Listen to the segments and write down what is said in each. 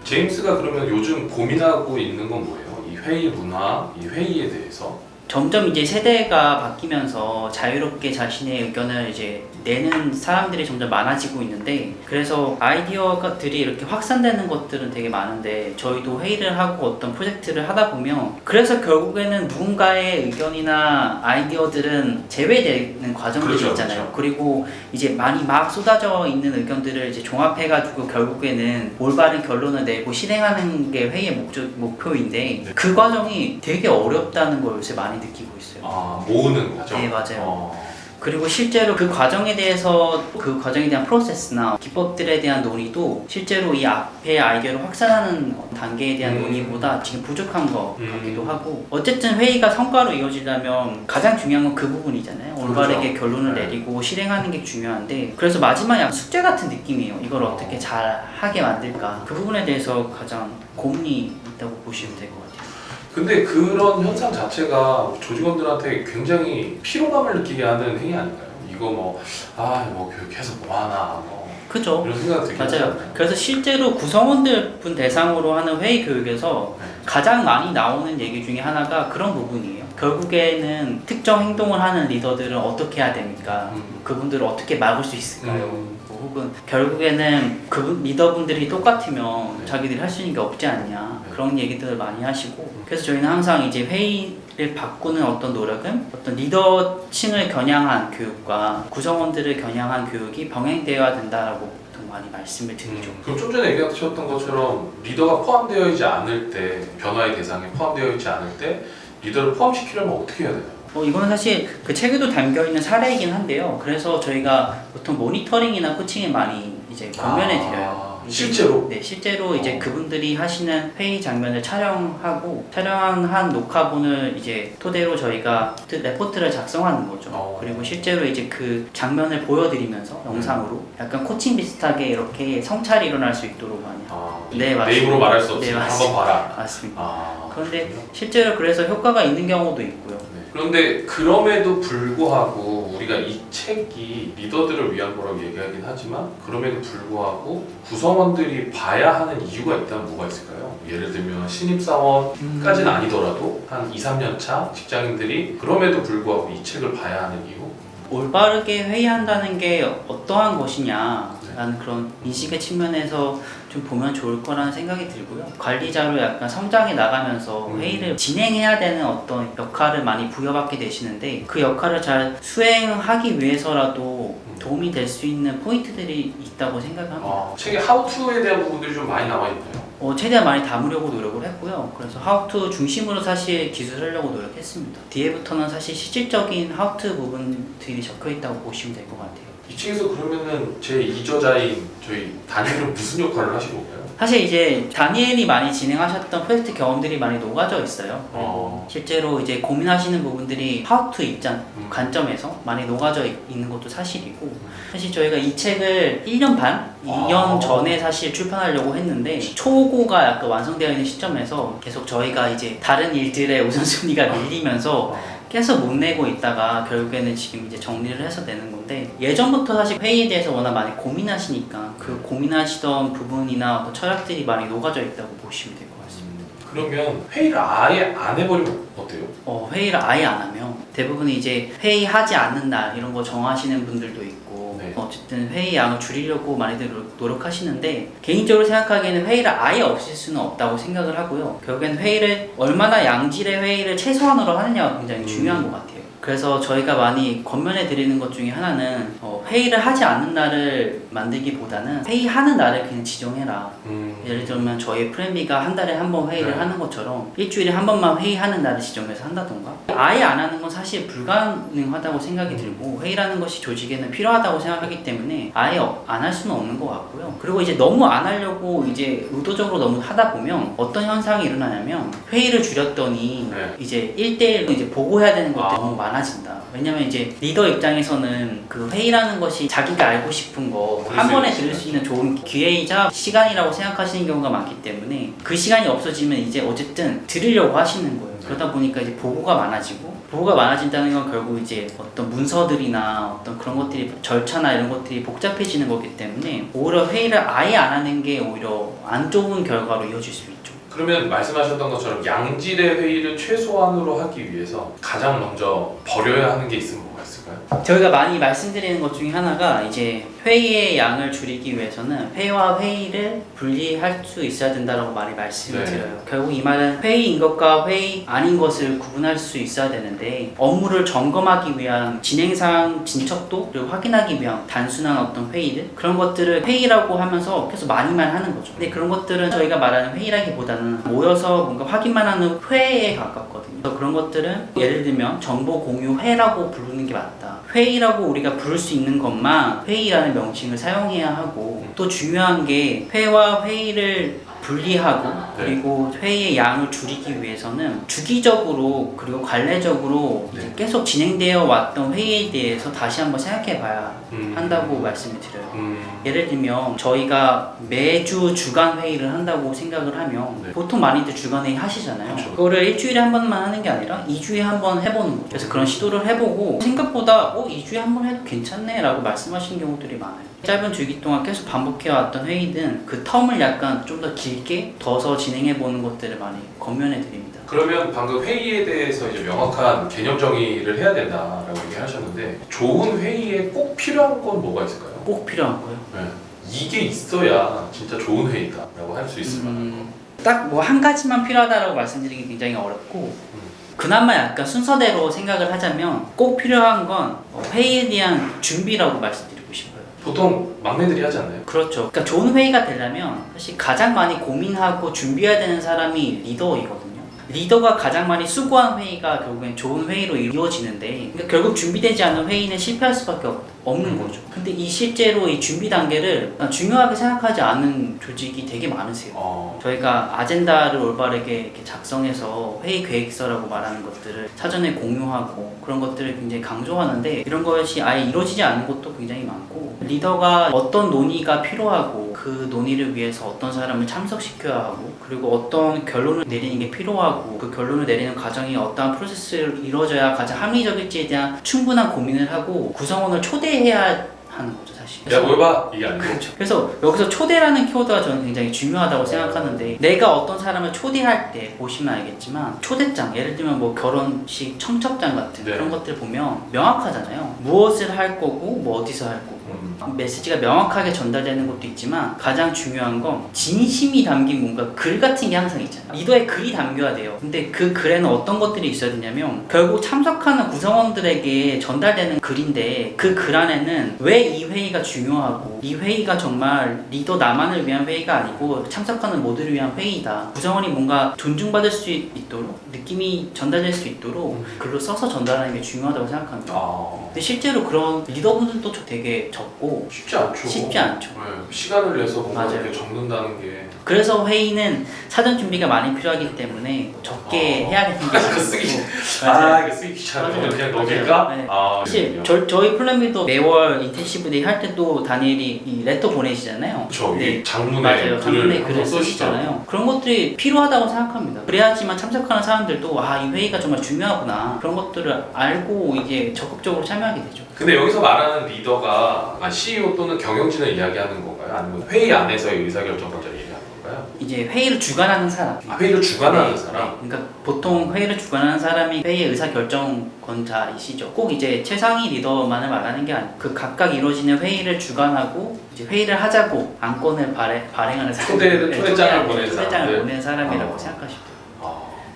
제임스가 그러면 요즘 고민하고 있는 건 뭐예요? 이 회의 문화, 이 회의에 대해서? 점점 이제 세대가 바뀌면서 자유롭게 자신의 의견을 이제 내는 사람들이 점점 많아지고 있는데, 그래서 아이디어들이 이렇게 확산되는 것들은 되게 많은데, 저희도 회의를 하고 어떤 프로젝트를 하다 보면 그래서 결국에는 누군가의 의견이나 아이디어들은 제외되는 과정들이 그렇죠, 있잖아요. 그렇죠. 그리고 이제 많이 막 쏟아져 있는 의견들을 이제 종합해가지고 결국에는 올바른 결론을 내고 실행하는 게 회의의 목표인데, 그 과정이 되게 어렵다는 걸 요새 많이 느끼고 있어요. 아, 모으는 거죠? 네, 맞아요. 그리고 실제로 그 과정에 대해서, 그 과정에 대한 프로세스나 기법들에 대한 논의도 실제로 이 앞에 아이디어를 확산하는 단계에 대한 논의보다 지금 부족한 것 같기도 하고, 어쨌든 회의가 성과로 이어지려면 가장 중요한 건 그 부분이잖아요. 올바르게 그렇죠. 결론을 네. 내리고 실행하는 게 중요한데, 그래서 마지막 약간 숙제 같은 느낌이에요. 이걸 어떻게 잘 하게 만들까. 그 부분에 대해서 가장 고민이 있다고 보시면 될 것 같아요. 근데 그런 현상 자체가 조직원들한테 굉장히 피로감을 느끼게 하는 행위 아닌가요? 이거 뭐 교육해서 뭐하나 그죠? 이런 생각 들긴 맞아요. 하잖아요. 그래서 실제로 구성원들 분 대상으로 하는 회의 교육에서 네. 가장 많이 나오는 얘기 중에 하나가 그런 부분이에요. 결국에는 특정 행동을 하는 리더들은 어떻게 해야 됩니까? 그분들을 어떻게 막을 수 있을까요? 뭐 혹은 결국에는 그 리더분들이 똑같으면 네. 자기들이 할 수 있는 게 없지 않냐, 네. 그런 얘기들을 많이 하시고, 그래서 저희는 항상 이제 회의를 바꾸는 어떤 노력은 어떤 리더층을 겨냥한 교육과 구성원들을 겨냥한 교육이 병행되어야 된다라고 보통 많이 말씀을 드리죠. 그럼 좀 전에 얘기하셨던 것처럼 리더가 포함되어 있지 않을 때, 변화의 대상에 포함되어 있지 않을 때 리더를 포함시키려면 어떻게 해야 되나요? 이거는 사실 그 책에도 담겨있는 사례이긴 한데요. 그래서 저희가 보통 모니터링이나 코칭에 많이 이제 권면해 드려요. 실제로? 네, 실제로 이제 그분들이 하시는 회의 장면을 촬영한 녹화본을 이제 토대로 저희가 레포트를 작성하는 거죠. 그리고 실제로 이제 그 장면을 보여드리면서 영상으로 약간 코칭 비슷하게 이렇게 성찰이 일어날 수 있도록 많이 하고. 네, 맞습니다. 내 입으로 말할 수 없으니 네, 한번 봐라. 맞습니다. 그런데 실제로 그래서 효과가 있는 경우도 있고요. 그런데 그럼에도 불구하고 우리가 이 책이 리더들을 위한 거라고 얘기하긴 하지만, 그럼에도 불구하고 구성원들이 봐야 하는 이유가 있다면 뭐가 있을까요? 예를 들면 신입사원까지는 아니더라도 한 2, 3년 차 직장인들이 그럼에도 불구하고 이 책을 봐야 하는 이유? 올바르게 회의한다는 게 어떠한 것이냐라는 그런 인식의 측면에서 좀 보면 좋을 거라는 생각이 들고요. 관리자로 약간 성장해 나가면서 회의를 진행해야 되는 어떤 역할을 많이 부여받게 되시는데, 그 역할을 잘 수행하기 위해서라도 도움이 될 수 있는 포인트들이 있다고 생각합니다. 책에 하우투에 대한 부분들이 좀 많이 나와 있나요? 최대한 많이 담으려고 노력을 했고요. 그래서 하우투 중심으로 사실 기술하려고 노력했습니다. 뒤에부터는 사실 실질적인 하우투 부분들이 적혀 있다고 보시면 될 것 같아요. 이 책에서 그러면은 제 2저자인 저희 다니엘은 무슨 역할을 하신 건가요? 사실 이제 다니엘이 많이 진행하셨던 프로젝트 경험들이 많이 녹아져 있어요. 실제로 이제 고민하시는 부분들이 하우투 입장, 관점에서 많이 녹아져 있는 것도 사실이고, 사실 저희가 이 책을 1년 반? 2년 전에 사실 출판하려고 했는데, 초고가 약간 완성되어 있는 시점에서 계속 저희가 이제 다른 일들의 우선순위가 밀리면서 계속 못 내고 있다가 결국에는 지금 이제 정리를 해서 내는 건데, 예전부터 사실 회의에 대해서 워낙 많이 고민하시니까 그 고민하시던 부분이나 어떤 철학들이 많이 녹아져 있다고 보시면 될 것 같습니다. 그러면 회의를 아예 안 해버리면 어때요? 회의를 아예 안 하면 대부분 이제 회의하지 않는 날 이런 거 정하시는 분들도 있고, 네. 어쨌든 회의 양을 줄이려고 많이들 노력하시는데, 개인적으로 생각하기에는 회의를 아예 없앨 수는 없다고 생각을 하고요. 결국엔 회의를 얼마나 양질의 회의를 최소한으로 하느냐가 굉장히 중요한 것 같아요. 그래서 저희가 많이 권면해 드리는 것 중에 하나는 회의를 하지 않는 날을 만들기보다는 회의하는 날을 그냥 지정해라. 예를 들면 저희 프레미가 한 달에 한 번 회의를 하는 것처럼 일주일에 한 번만 회의하는 날을 지정해서 한다던가, 아예 안 하는 건 사실 불가능하다고 생각이 들고, 회의라는 것이 조직에는 필요하다고 생각하기 때문에 아예 안 할 수는 없는 것 같고요. 그리고 이제 너무 안 하려고 이제 의도적으로 너무 하다 보면 어떤 현상이 일어나냐면, 회의를 줄였더니 이제 1대1로 이제 보고해야 되는 것들이 너무 많아진다. 왜냐면 이제 리더 입장에서는 그 회의라는 것이 자기가 알고 싶은 거 한 번에 들을 수 있는 좋은 기회이자 시간이라고 생각하시는 경우가 많기 때문에, 그 시간이 없어지면 이제 어쨌든 들으려고 하시는 거예요. 그러다 보니까 이제 보고가 많아진다는 건 결국 이제 어떤 문서들이나 어떤 그런 것들이 절차나 이런 것들이 복잡해지는 거기 때문에 오히려 회의를 아예 안 하는 게 오히려 안 좋은 결과로 이어질 수 있죠. 그러면 말씀하셨던 것처럼 양질의 회의를 최소한으로 하기 위해서 가장 먼저 버려야 하는 게 있으면 뭐가 있을까요? 저희가 많이 말씀드리는 것 중에 하나가 이제 회의의 양을 줄이기 위해서는 회의와 회의를 분리할 수 있어야 된다라고 많이 말씀을 네. 드려요. 결국 이 말은 회의인 것과 회의 아닌 것을 구분할 수 있어야 되는데 업무를 점검하기 위한 진행상 진척도 그리고 확인하기 위한 단순한 어떤 회의들 그런 것들을 회의라고 하면서 계속 많이만 하는 거죠. 근데 그런 것들은 저희가 말하는 회의라기보다는 모여서 뭔가 확인만 하는 회의에 가깝거든요. 그래서 그런 것들은 예를 들면 정보 공유회라고 부르는 게 맞다. 회의라고 우리가 부를 수 있는 것만 회의라는 명칭을 사용해야 하고 또 중요한 게 회와 회의를 분리하고 그리고 회의의 양을 줄이기 위해서는 주기적으로 그리고 관례적으로 이제 계속 진행되어 왔던 회의에 대해서 다시 한번 생각해 봐야 한다고 말씀을 드려요. 예를 들면 저희가 매주 주간 회의를 한다고 생각을 하면 보통 많이들 주간 회의 하시잖아요. 그렇죠. 그거를 일주일에 한 번만 하는 게 아니라 2주에 한 번 해보는 거예요. 그래서 그런 시도를 해보고 생각보다 2주에 한 번 해도 괜찮네 라고 말씀하시는 경우들이 많아요. 짧은 주기 동안 계속 반복해왔던 회의든 그 텀을 약간 좀 더 길게 둬서 진행해보는 것들을 많이 권면해 드립니다. 그러면 방금 회의에 대해서 이제 명확한 개념 정의를 해야 된다라고 얘기하셨는데 좋은 회의에 꼭 필요한 건 뭐가 있을까요? 꼭 필요한 거요? 네. 이게 있어야 진짜 좋은 회의다라고 할 수 있을 만한 거. 딱 뭐 한 가지만 필요하다라고 말씀드리기 굉장히 어렵고 그나마 약간 순서대로 생각을 하자면 꼭 필요한 건 회의에 대한 준비라고 말씀드리고 싶어요. 보통 막내들이 하지 않나요? 그렇죠. 그러니까 좋은 회의가 되려면 사실 가장 많이 고민하고 준비해야 되는 사람이 리더이거든요. 리더가 가장 많이 수고한 회의가 결국엔 좋은 회의로 이루어지는데 그러니까 결국 준비되지 않은 회의는 실패할 수밖에 없는 거죠. 근데 이 실제로 이 준비 단계를 중요하게 생각하지 않은 조직이 되게 많으세요. 저희가 아젠다를 올바르게 이렇게 작성해서 회의 계획서라고 말하는 것들을 사전에 공유하고 그런 것들을 굉장히 강조하는데 이런 것이 아예 이루어지지 않는 것도 굉장히 많고 리더가 어떤 논의가 필요하고 그 논의를 위해서 어떤 사람을 참석시켜야 하고 그리고 어떤 결론을 내리는 게 필요하고 그 결론을 내리는 과정이 어떠한 프로세스를 이루어져야 가장 합리적일지에 대한 충분한 고민을 하고 구성원을 초대해야 하는 거죠 사실. 야 뭘 봐! 이게 아니고 그렇죠. 그래서 여기서 초대라는 키워드가 저는 굉장히 중요하다고 생각하는데 내가 어떤 사람을 초대할 때 보시면 알겠지만 초대장 예를 들면 뭐 결혼식 청첩장 같은 그런 것들 보면 명확하잖아요. 무엇을 할 거고 뭐 어디서 할 거고 메시지가 명확하게 전달되는 것도 있지만 가장 중요한 건 진심이 담긴 뭔가 글 같은 게 항상 있잖아요. 리더의 글이 담겨야 돼요. 근데 그 글에는 어떤 것들이 있어야 되냐면 결국 참석하는 구성원들에게 전달되는 글인데 그 글 안에는 왜 이 회의가 중요하고 이 회의가 정말 리더 나만을 위한 회의가 아니고 참석하는 모두를 위한 회의다. 구성원이 뭔가 존중받을 수 있도록 느낌이 전달될 수 있도록 글로 써서 전달하는 게 중요하다고 생각합니다. 근데 실제로 그런 리더분들도 되게 적고 쉽지 않죠. 쉽지 않죠. 네, 시간을 내서 뭔가 맞아요. 이렇게 적는다는 게 그래서 회의는 사전 준비가 많이 필요하기 때문에 적게 해야 되는 게 이거 쓰기 맞아요. 이거 쓰기 귀찮아. 맞아요. 그냥 넘길까? 네. 그렇군요. 사실 저희 플랜비도 매월 인텐시브 데이 할 때도 다니엘이 이 레터 보내시잖아요. 그렇죠. 네. 장문에 맞아요. 장문에 글을 써시잖아요. 쓰시잖아요. 그런 것들이 필요하다고 생각합니다. 그래야지만 참석하는 사람들도 이 회의가 정말 중요하구나 그런 것들을 알고 이제 적극적으로 참여하게 되죠. 근데 여기서 말하는 리더가 CEO 또는 경영진을 이야기하는 건가요? 아니면 회의 안에서의 의사결정권자를 얘기하는 건가요? 이제 회의를 주관하는 사람. 회의를 주관하는 네, 사람? 네. 그러니까 보통 회의를 주관하는 사람이 회의의 의사결정권자이시죠. 꼭 이제 최상위 리더만을 말하는 게 아니고 그 각각 이루어지는 회의를 주관하고 이제 회의를 하자고 안건을 발행하는 사람. 초대장을 보낸 사람. 초대장을 보낸 사람이라고 생각하시면 돼요.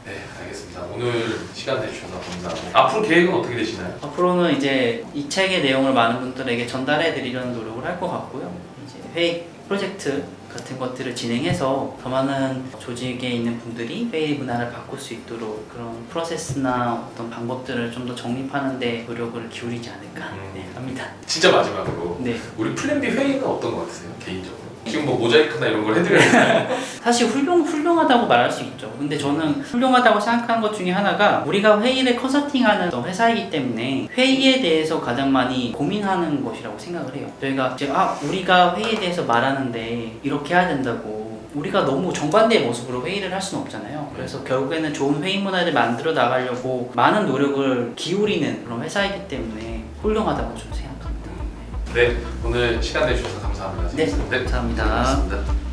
네, 알겠습니다. 오늘 시간 내주셔서 감사하고 앞으로 계획은 어떻게 되시나요? 앞으로는 이제 이 책의 내용을 많은 분들에게 전달해 드리려는 노력을 할 것 같고요. 이제 회의 프로젝트 같은 것들을 진행해서 더 많은 조직에 있는 분들이 회의 문화를 바꿀 수 있도록 그런 프로세스나 어떤 방법들을 좀 더 정립하는 데 노력을 기울이지 않을까 합니다. 진짜 마지막으로 네. 우리 플랜 B 회의는 어떤 것 같으세요? 개인적으로? 지금 뭐 모자이크나 이런 걸 해드려야 되나요? 사실 훌륭하다고 말할 수 있죠. 근데 저는 훌륭하다고 생각하는 것 중에 하나가 우리가 회의를 컨설팅하는 회사이기 때문에 회의에 대해서 가장 많이 고민하는 것이라고 생각을 해요. 저희가 이제 우리가 회의에 대해서 말하는데 이렇게 해야 된다고 우리가 너무 정반대의 모습으로 회의를 할 수는 없잖아요. 그래서 결국에는 좋은 회의 문화를 만들어 나가려고 많은 노력을 기울이는 그런 회사이기 때문에 훌륭하다고 저는 생각합니다. 네, 오늘 시간 내주셔서 감사합니다. 네, 감사합니다. 고맙습니다.